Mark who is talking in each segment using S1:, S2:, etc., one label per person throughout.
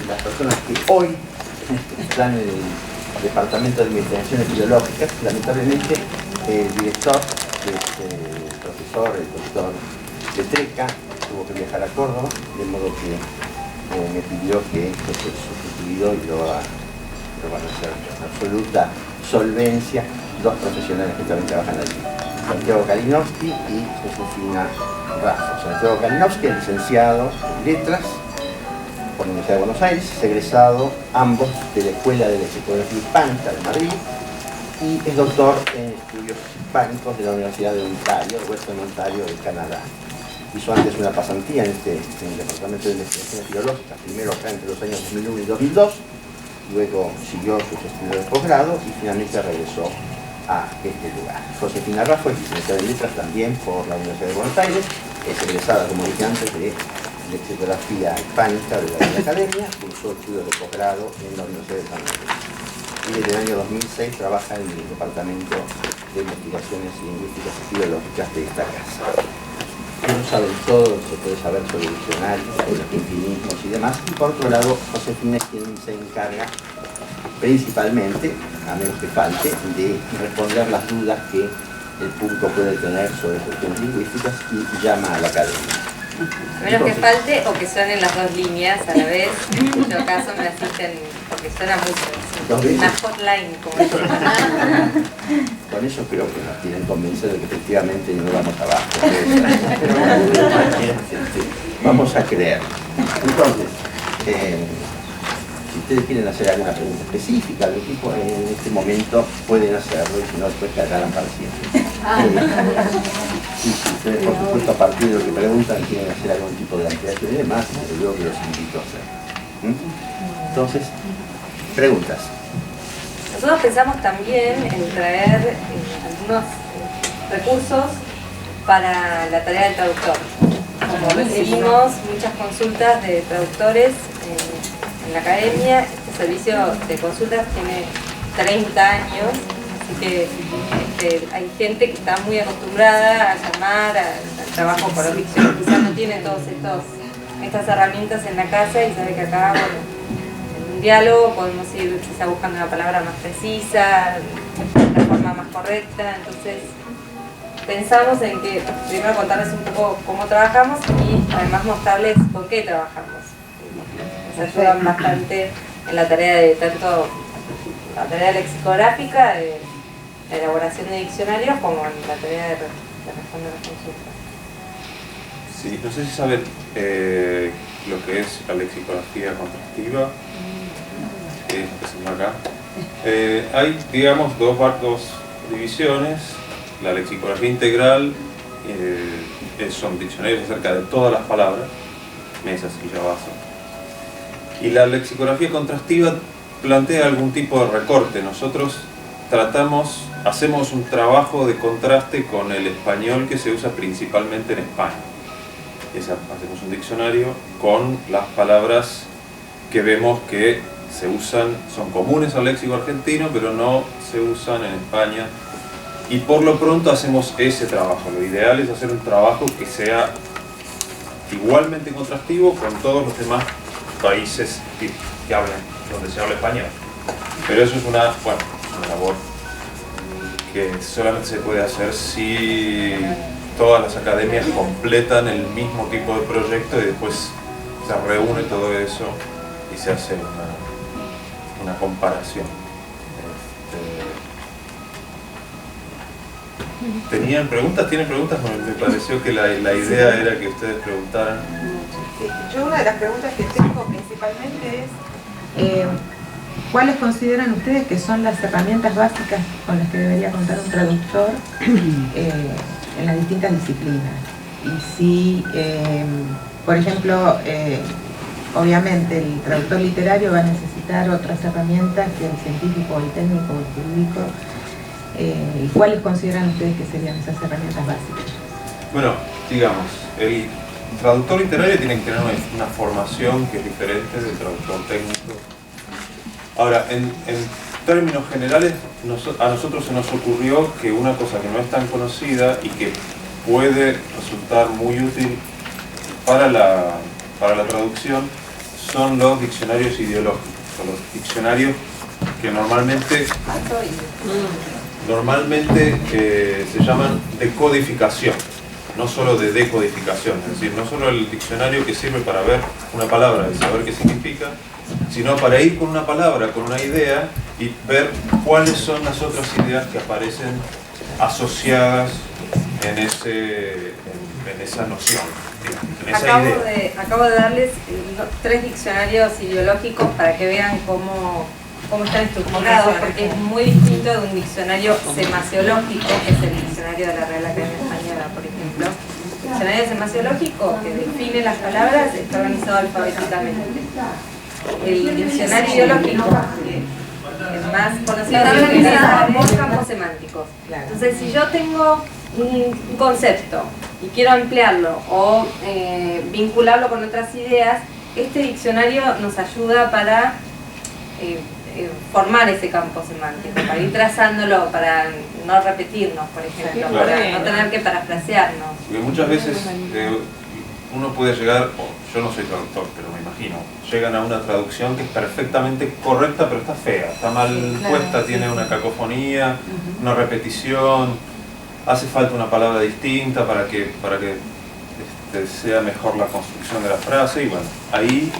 S1: las personas que hoy están en el Departamento de Investigaciones Biológicas. Lamentablemente el director, el profesor, el doctor Letreca, tuvo que viajar a Córdoba, de modo que me pidió que fuese sustituido y lo van a hacer con absoluta solvencia dos profesionales que también trabajan allí, Santiago Kalinowski y Josefina Raffo. Santiago Kalinowski es licenciado en Letras por la Universidad de Buenos Aires, es egresado ambos de la Escuela de Lexicografía Hispánica de Madrid y es doctor en estudios hispánicos de la Universidad de Ontario, de Western Ontario, de Canadá. Hizo antes una pasantía en el Departamento de Investigaciones Biológicas, primero acá entre los años 2001 y 2002, luego siguió sus estudios de posgrado y finalmente regresó a este lugar. Josefina Raffo es licenciada en Letras también por la Universidad de Buenos Aires, es egresada, como dije antes, de Lexicografía Hispánica de la Real Academia, cursó estudios de posgrado en la Universidad de San Luis. Y desde el año 2006 trabaja en el Departamento de Investigaciones Lingüísticas y Filológicas de esta casa. Ellos saben todo lo que se puede saber sobre diccionarios, sobre los infinismos y demás. Y por otro lado, Josefina es quien se encarga principalmente, a menos que falte, de responder las dudas que el público puede tener sobre cuestiones lingüísticas y llama a la academia.
S2: A menos que falte o que suenen las dos líneas a la vez, en cuyo caso me asisten, porque suena mucho, una hotline, como dicen.
S1: Con eso creo que nos quieren convencer de que efectivamente no vamos abajo. Pero bueno, de todas maneras, vamos a creer. Entonces, si ustedes quieren hacer alguna pregunta específica del tipo, en este momento pueden hacerlo y si no, después quedarán para siempre. Y si ustedes, por supuesto, a partir de lo que preguntan, quieren hacer algún tipo de ampliación y demás, desde luego que los invito a hacer. Entonces, preguntas.
S2: Nosotros pensamos también en traer algunos recursos para la tarea del traductor. Como recibimos muchas consultas de traductores en la academia, este servicio de consultas tiene 30 años, así que hay gente que está muy acostumbrada a llamar al trabajo por dicción, quizás no tiene todas estas herramientas en la casa y sabe que acá, bueno, en un diálogo podemos ir quizá buscando una palabra más precisa, la forma más correcta. Entonces pensamos en que primero contarles un poco cómo trabajamos y además mostrarles por qué trabajamos. Nos ayudan bastante en la tarea de tanto la tarea lexicográfica, de la elaboración de diccionarios, como en la tarea de responder las consultas.
S3: Sí, no sé si saben lo que es la lexicografía contrastiva, que es lo que se llama acá. Hay, digamos, dos divisiones. La lexicografía integral son diccionarios acerca de todas las palabras, mesas, silla, vaso. Y la lexicografía contrastiva plantea algún tipo de recorte. Nosotros hacemos un trabajo de contraste con el español que se usa principalmente en España. Hacemos un diccionario con las palabras que vemos que se usan, son comunes al léxico argentino, pero no se usan en España. Y por lo pronto hacemos ese trabajo. Lo ideal es hacer un trabajo que sea igualmente contrastivo con todos los demás países que hablan, donde se habla español. Pero eso es una labor que solamente se puede hacer si todas las academias completan el mismo tipo de proyecto y después se reúne todo eso y se hace una comparación. ¿Tenían preguntas? ¿Tienen preguntas? Me pareció que la idea era que ustedes preguntaran.
S4: Sí, yo una de las preguntas que tengo principalmente es ¿cuáles consideran ustedes que son las herramientas básicas con las que debería contar un traductor en las distintas disciplinas? Y si, por ejemplo, obviamente el traductor literario va a necesitar otras herramientas que el científico, el técnico, el jurídico. ¿Y cuáles consideran ustedes que serían esas herramientas básicas?
S3: Bueno, digamos, el traductor literario tiene que tener una formación que es diferente del traductor técnico. Ahora, en términos generales, a nosotros se nos ocurrió que una cosa que no es tan conocida y que puede resultar muy útil para la traducción son los diccionarios ideológicos, o los diccionarios que normalmente se llaman de codificación, no solo de decodificación, es decir, no solo el diccionario que sirve para ver una palabra y saber qué significa, sino para ir con una palabra, con una idea y ver cuáles son las otras ideas que aparecen asociadas en esa noción, en esa idea.
S2: Acabo de darles 3 diccionarios ideológicos para que vean cómo están estructurados, porque es muy distinto de un diccionario semasiológico, que es el diccionario de la Real Academia Española, por ejemplo. El diccionario semasiológico, que define las palabras, está organizado alfabéticamente. El diccionario ideológico, que es más conocido, está organizado por campos semánticos. Entonces, si yo tengo un concepto y quiero ampliarlo o vincularlo con otras ideas, este diccionario nos ayuda para formar ese campo semántico, para ir trazándolo, para no repetirnos, por ejemplo,
S3: claro,
S2: para no tener que parafrasearnos.
S3: Porque muchas veces uno puede llegar, yo no soy traductor, pero me imagino, llegan a una traducción que es perfectamente correcta, pero está fea, está mal puesta, tiene una cacofonía, una repetición, hace falta una palabra distinta para que sea mejor la construcción de la frase, y bueno, ahí,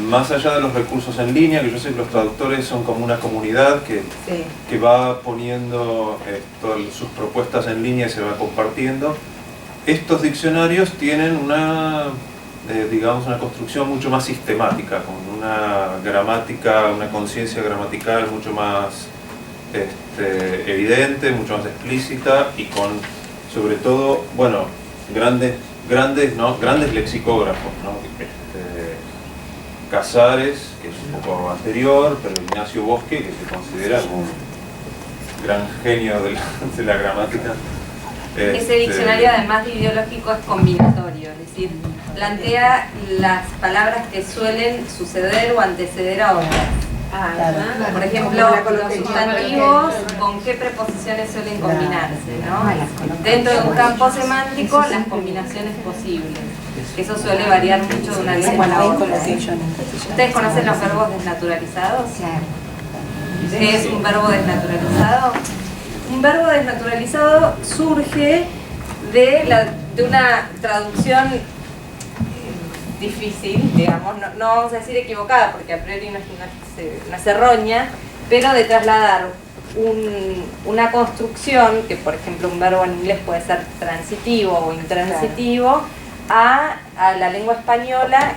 S3: más allá de los recursos en línea, que yo sé que los traductores son como una comunidad que va poniendo todas sus propuestas en línea y se va compartiendo, estos diccionarios tienen digamos, una construcción mucho más sistemática, con una gramática, una conciencia gramatical mucho más evidente, mucho más explícita, y con, sobre todo, bueno, grandes lexicógrafos, ¿no? Casares, que es un poco anterior, pero Ignacio Bosque, que se considera como un gran genio de la gramática.
S2: Ese diccionario, además de ideológico, es combinatorio, es decir, plantea las palabras que suelen suceder o anteceder a otras. Por ejemplo, los sustantivos, con qué preposiciones suelen combinarse, ¿no? Dentro de un campo semántico, las combinaciones posibles. Eso suele variar mucho de una lengua a la otra. ¿Ustedes conocen los verbos desnaturalizados? ¿Qué es un verbo desnaturalizado? Un verbo desnaturalizado surge de una traducción difícil, digamos, no vamos a decir equivocada, porque a priori no es errónea, pero de trasladar una construcción, que por ejemplo un verbo en inglés puede ser transitivo o intransitivo, a la lengua española,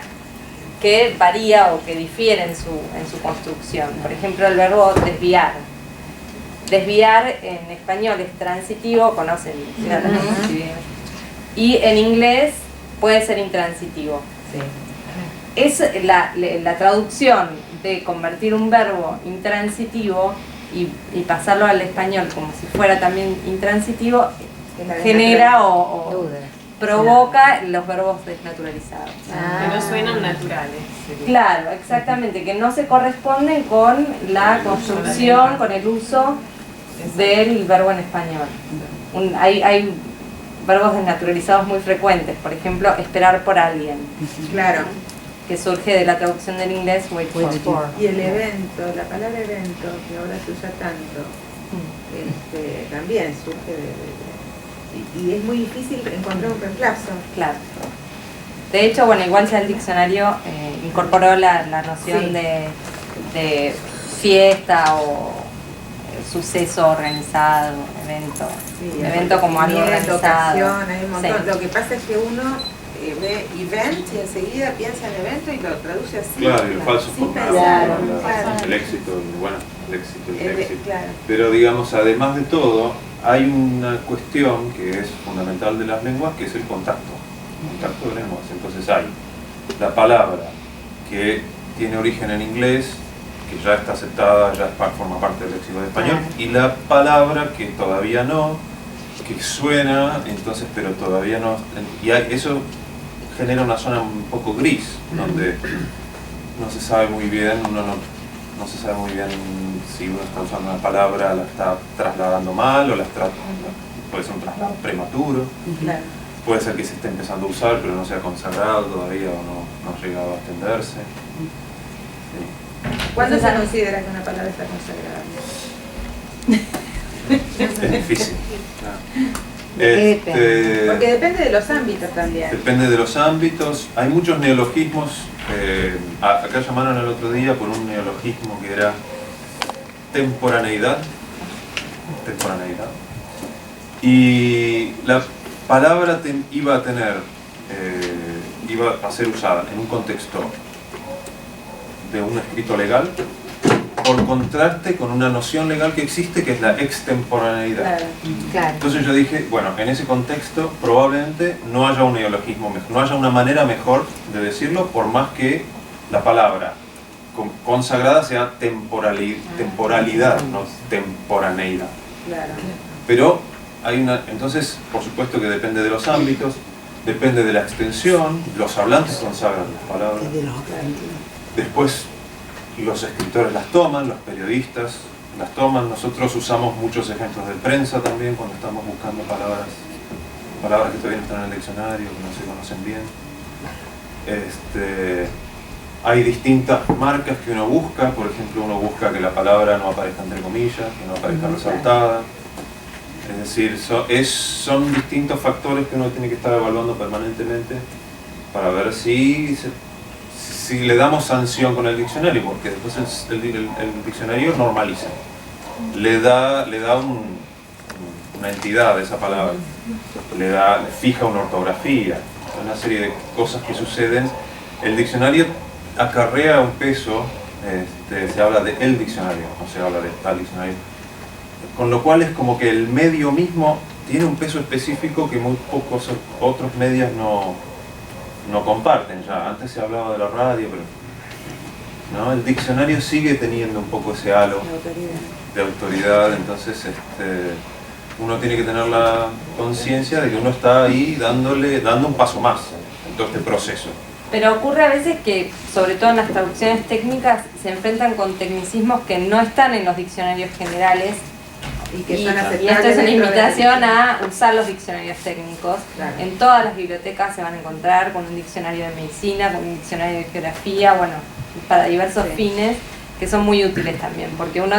S2: que varía o que difiere en su construcción. Por ejemplo, el verbo desviar. Desviar en español es transitivo, conocen, y en inglés puede ser intransitivo. Es la traducción de convertir un verbo intransitivo y pasarlo al español como si fuera también intransitivo, genera o provoca los verbos desnaturalizados.
S5: Que no suenan naturales.
S2: Claro, exactamente, que no se corresponden con la construcción, con el uso del verbo en español. Hay verbos desnaturalizados muy frecuentes, por ejemplo, esperar por alguien.
S4: Claro.
S2: Que surge de la traducción del inglés wait for.
S4: Y el evento, la palabra evento, que ahora se usa tanto, también surge y es muy difícil encontrar un reemplazo.
S2: Claro. De hecho, bueno, igual ya el diccionario incorporó la noción de fiesta o suceso organizado, evento como algo organizado.
S4: Hay un montón. Lo que pasa es que uno ve event y enseguida piensa en evento y lo traduce así.
S3: Claro, y el falso el éxito, el éxito.
S4: Claro.
S3: Pero digamos, además de todo, hay una cuestión que es fundamental de las lenguas, que es el contacto de lenguas. Entonces hay la palabra que tiene origen en inglés, que ya está aceptada, ya forma parte del léxico de español, y la palabra que todavía no, que suena, entonces, pero todavía no, y eso genera una zona un poco gris, donde no se sabe muy bien, no se sabe muy bien si uno está usando una palabra, la está trasladando mal, o puede ser un traslado prematuro, puede ser que se esté empezando a usar, pero no se ha consagrado todavía o no ha llegado a extenderse.
S4: ¿Cuándo se considera que una palabra está consagrada?
S3: Es difícil.
S4: Porque depende de los ámbitos también.
S3: Depende de los ámbitos. Hay muchos neologismos. Acá llamaron el otro día por un neologismo que era temporaneidad. Y la palabra iba a ser usada en un contexto de un escrito legal por contraste con una noción legal que existe, que es la extemporaneidad.
S6: Claro.
S3: Entonces yo dije, bueno, en ese contexto probablemente no haya un neologismo mejor, no haya una manera mejor de decirlo, por más que la palabra consagrada sea temporalidad, no temporaneidad.
S4: Claro.
S3: Pero hay una, entonces, por supuesto que depende de los ámbitos, depende de la extensión, los hablantes consagran las palabras. Después los escritores las toman, los periodistas las toman. Nosotros usamos muchos ejemplos de prensa también cuando estamos buscando palabras que todavía no están en el diccionario, que no se conocen bien. Hay distintas marcas que uno busca. Por ejemplo, uno busca que la palabra no aparezca entre comillas, que no aparezca resaltada. Es decir, son distintos factores que uno tiene que estar evaluando permanentemente para ver si le damos sanción con el diccionario, porque después el diccionario normaliza, le da una entidad a esa palabra, le fija una ortografía, una serie de cosas que suceden. El diccionario acarrea un peso, se habla de el diccionario, no se habla de tal diccionario, con lo cual es como que el medio mismo tiene un peso específico que muy pocos otros medios no comparten. Ya antes se hablaba de la radio, pero ¿no? El diccionario sigue teniendo un poco ese halo de autoridad. Entonces uno tiene que tener la conciencia de que uno está ahí dando un paso más en todo este proceso.
S2: Pero ocurre a veces que, sobre todo en las traducciones técnicas, se enfrentan con tecnicismos que no están en los diccionarios generales.
S4: Y que
S2: Y
S4: son aceptables
S2: esto es una
S4: dentro de
S2: invitación a usar los diccionarios técnicos.
S4: Claro.
S2: En todas las bibliotecas se van a encontrar con un diccionario de medicina, con un diccionario de geografía, bueno, para diversos fines, que son muy útiles también, porque uno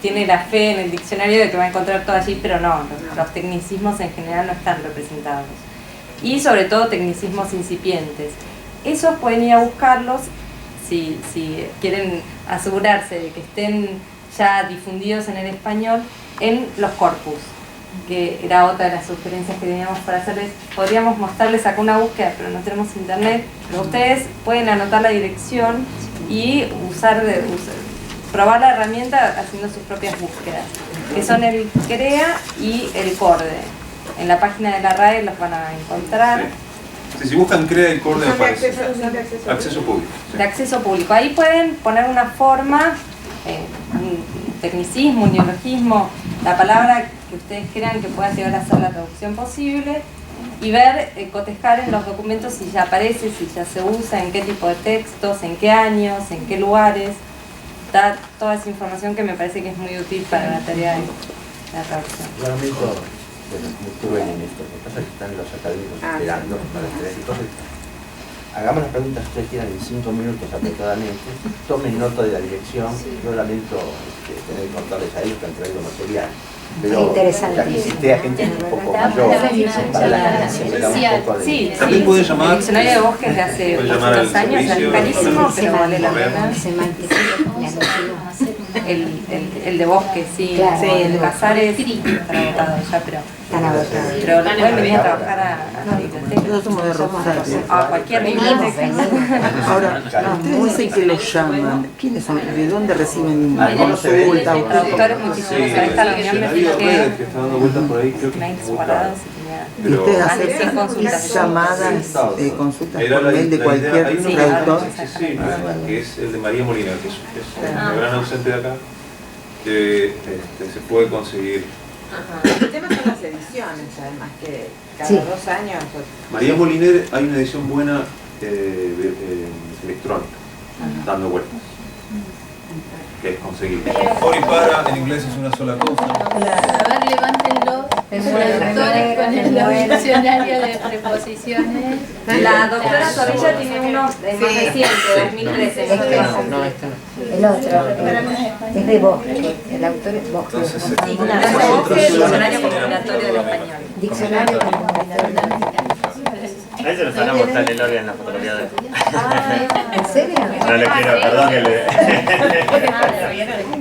S2: tiene la fe en el diccionario de que va a encontrar todo allí, pero no, los tecnicismos en general no están representados. Y sobre todo tecnicismos incipientes. Esos pueden ir a buscarlos si quieren asegurarse de que estén ya difundidos en el español, en los corpus, que era otra de las sugerencias que teníamos para hacerles. Podríamos mostrarles acá una búsqueda, pero no tenemos internet, pero ustedes pueden anotar la dirección y probar la herramienta haciendo sus propias búsquedas, que son el CREA y el CORDE. En la página de la RAE los van a encontrar.
S3: Sí. Si buscan CREA y CORDE
S4: Son de
S3: aparece.
S4: acceso
S3: Público. Sí.
S2: De acceso público. Ahí pueden poner una forma, un tecnicismo, un neologismo, la palabra que ustedes crean que pueda llegar a ser la traducción posible, y ver, cotejar en los documentos si ya aparece, si ya se usa, en qué tipo de textos, en qué años, en qué lugares. Dar toda esa información que me parece que es muy útil para la tarea de la traducción.
S1: Yo lamento, bueno, muy cruel en esto, lo que pasa es que están los académicos esperando para tener cosas. Hagamos las preguntas que ustedes quieran en 5 minutos aproximadamente, tomen nota de la dirección. Yo lamento tener que contarles a ellos que han traído material, pero ya que existe a gente un poco mayor, para la gente me da un poco de...
S2: Sí,
S3: También pueden llamar.
S2: El diccionario de Bosques de hace
S3: Pueden llamar al
S2: 2 años es
S3: servicio,
S2: carísimo, pero vale la pena.
S6: Se mantiene
S2: El de Bosques, sí.
S6: Claro.
S2: Sí, el de Casares están agotados ya, pero pueden venir a trabajar a la biblioteca.
S7: Nosotros somos de Rosario.
S2: A cualquier biblioteca.
S7: Ahora, ¿ustedes dicen que les llaman? ¿Quiénes son? ¿De dónde reciben
S1: Algunos se ven
S7: consulta?
S2: El traductor es muchísimo.
S3: Sí,
S2: A esta reunión me
S3: ha habido
S2: fijé
S3: redes que están dando vueltas por ahí, creo que es muy caro.
S7: ¿Y ustedes
S2: Más de 100
S7: hacen
S2: consultas.
S7: llamadas, consultas
S3: Era
S7: por
S3: la
S7: mail de
S3: idea,
S7: cualquier
S3: hay uno que
S7: traductor?
S3: que es el de María Molina, que es una gran ausente de acá, que se puede conseguir.
S4: El tema son las ediciones, además, que cada
S6: Sí.
S4: 2 años...
S3: María Moliner, hay una edición buena electrónica, dando vueltas, que es conseguible. Por y para en inglés es una sola cosa.
S8: A ver, levántenlo.
S6: Traductores con el diccionario de preposiciones.
S2: La doctora Zorrilla tiene uno más reciente, 2013.
S8: No, esto no. El otro es de Bosque, el autor es Bosque.
S3: Entonces,
S2: Diccionario combinatorio del español.
S8: Diccionario combinatorio.
S9: Ahí se lo están a mostrar el órgano en la fotografía de...
S8: ¿En serio?
S9: No le quiero, perdón que le...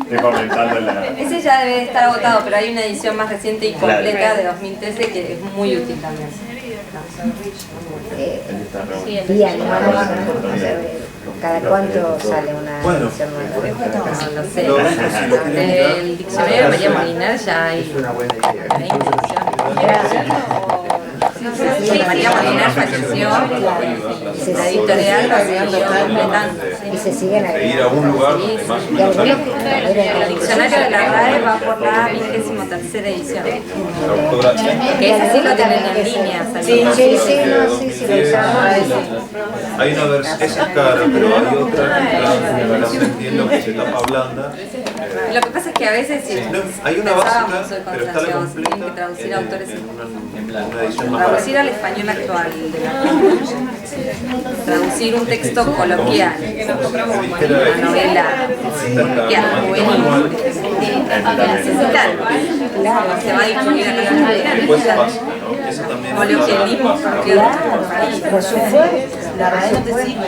S9: Estoy comentando la...
S2: Ese ya debe estar agotado, pero hay una edición más reciente y completa de 2013 que es muy útil también.
S8: Y anual, ¿cada cuánto sale una edición nueva?
S2: No lo sé. El diccionario de María Moliner ya hay 20 ediciones. Sí, María Moliner falleció, la editorial la siguió completando.
S8: Y se siguen
S3: De ir a un lugar donde más o menos hay
S2: El diccionario de la RAE va por la 23ª edición.
S3: la autora.
S2: Que ese sí lo tienen en línea.
S8: Sí,
S2: salió.
S8: sí, lo usamos.
S3: Hay una versión, esa es cara, pero hay otra que se entiende que se tapa blanda.
S2: Lo que pasa es que a veces sí,
S3: No, hay una
S2: pensábamos
S3: básica,
S2: hoy con
S3: pero está la
S2: Santiago, tienen que
S3: completa
S2: traducir autores
S3: en una edición más
S2: traducir
S3: barata.
S2: al español actual de la traducir un texto coloquial, una novela coloquial, juvenil, necesitan, se va a difundir acá en la
S3: Después
S2: Argentina,
S3: pasa, ¿no? Eso también
S2: coloquialismo propio de nuestro país.
S8: Por supuesto, la RAE no te sirve.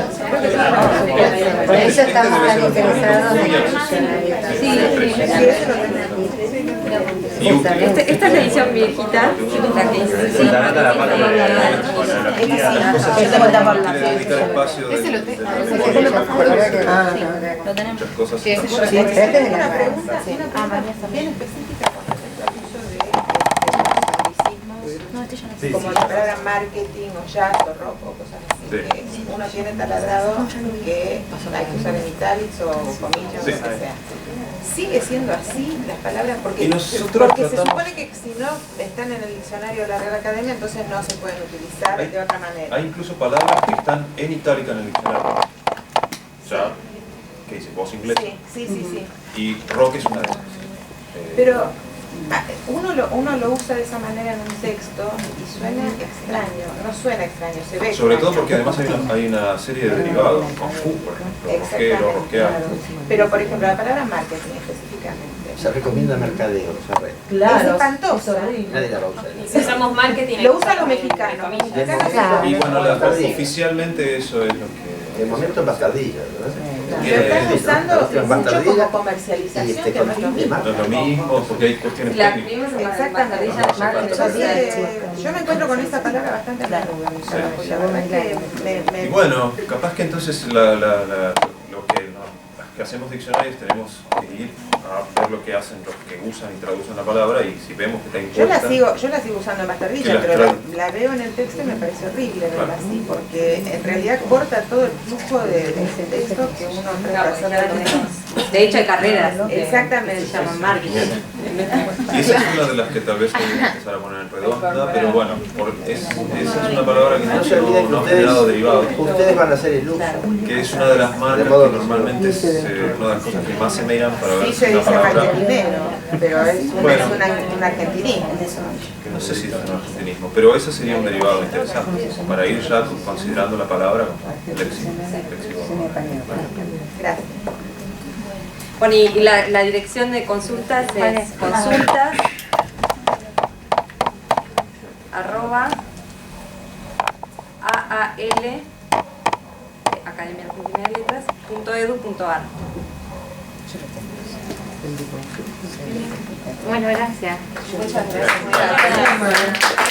S8: Por eso estamos tan interesados en el diccionario.
S3: Y útil.
S2: Esta es la edición viejita, la que hice.
S9: Se trata la parte de fonología.
S3: Quiere dedicar espacio de muchas cosas.
S8: Sí, pero este es de la
S4: Una
S8: RAE.
S4: pregunta bien específica con respecto al uso de anglicismos, como la palabra marketing o jazz o rock o cosas así,
S3: Sí.
S4: que uno tiene taladrado que hay que usar en italics o comillas o
S3: Sí.
S4: lo que sea. ¿Sigue siendo así las palabras? Porque,
S3: Y nosotros
S4: porque se
S3: tratamos-
S4: supone que si no están en el diccionario de la Real Academia, entonces no se pueden utilizar de otra manera.
S3: Hay incluso palabras que están en itálica en el diccionario. Ya, que dice voz inglesa.
S4: Sí.
S3: Y rock es una de esas.
S4: Pero uno lo usa de esa manera en un texto y suena extraño, no suena extraño, se ve.
S3: Sobre todo
S4: extraño.
S3: porque además hay una serie de derivados, con Q, por ejemplo, rockero,
S4: Exactamente.
S3: rockear.
S4: Pero por ejemplo, la palabra marketing específicamente.
S1: Se recomienda mercadeo, se re.
S4: Es espantosa.
S1: Nadie la va a usar.
S5: Si usamos marketing,
S4: Lo usan los mexicanos.
S8: Claro.
S3: Y bueno, oficialmente eso es lo que...
S1: De momento es bastardilla, ¿verdad?
S4: Lo están usando mucho
S1: Bastardilla
S4: como
S1: y
S4: comercialización, que no es lo
S1: con fin de
S4: mismo.
S3: No es lo mismo, porque hay cuestiones
S2: La
S3: técnicas.
S2: escribimos en
S4: Exactamente. Yo me encuentro con esta palabra bastante rara. La verdad que
S3: Y bueno, capaz que entonces lo que las que hacemos diccionarios tenemos que ir a ver lo que hacen los que usan y traducen la palabra, y si vemos que está
S4: yo la
S3: impuesta...
S4: sigo usando en
S3: Que
S4: bastardilla,
S3: las
S4: pero
S3: tradu-
S4: la veo en el texto y me parece horrible verla
S3: Claro.
S4: así, porque en realidad corta todo el flujo de ese texto que uno trata de hacer de lo menos.
S2: De hecho hay carreras que
S4: Exactamente.
S2: se llaman marketing.
S3: Y esa es una de las que tal vez hay que empezar a poner en redonda, pero bueno, esa es una palabra que
S1: No se olviden que
S3: no ha generado derivados.
S1: ustedes van a hacer el uso.
S3: Que es una de las marcas que normalmente es una de las cosas que más se miran para ver
S4: Sí
S3: si
S4: se
S3: una
S4: dice
S3: palabra,
S4: marketinero, pero es
S3: Bueno.
S4: un argentinismo.
S3: que no sé si es un argentinismo, pero ese sería un derivado interesante, para ir ya considerando la palabra como léxico.
S4: Gracias.
S2: Bueno, y la dirección de consultas es consultas @aal Academia Argentina de Letras .edu.ar.
S6: Bueno, gracias.
S2: Muchas gracias.